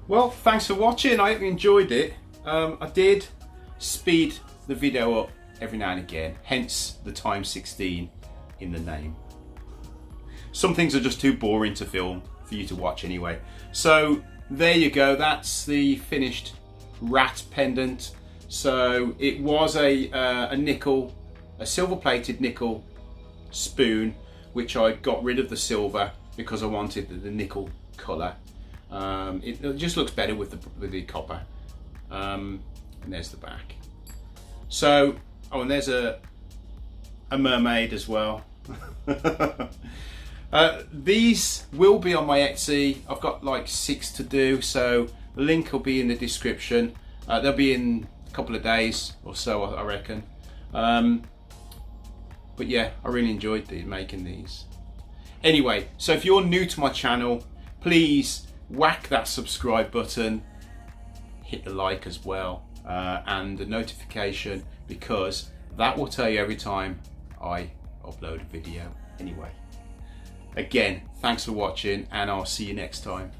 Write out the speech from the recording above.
Well, thanks for watching. I hope you enjoyed it. I did speed the video up every now and again, hence the time 16 in the name. Some things are just too boring to film for you to watch anyway. So there you go, that's the finished rat pendant. So it was a nickel, a silver plated nickel spoon, which I got rid of the silver because I wanted the nickel colour. It just looks better with the copper. And there's the back. So, oh, and there's a mermaid as well. These will be on my Etsy. I've got like 6 to do, so the link will be in the description. They'll be in a couple of days or so, I reckon. But yeah, I really enjoyed making these. Anyway, so if you're new to my channel, please whack that subscribe button, hit the like as well, and the notification, because that will tell you every time I upload a video. Anyway, again, thanks for watching, and I'll see you next time.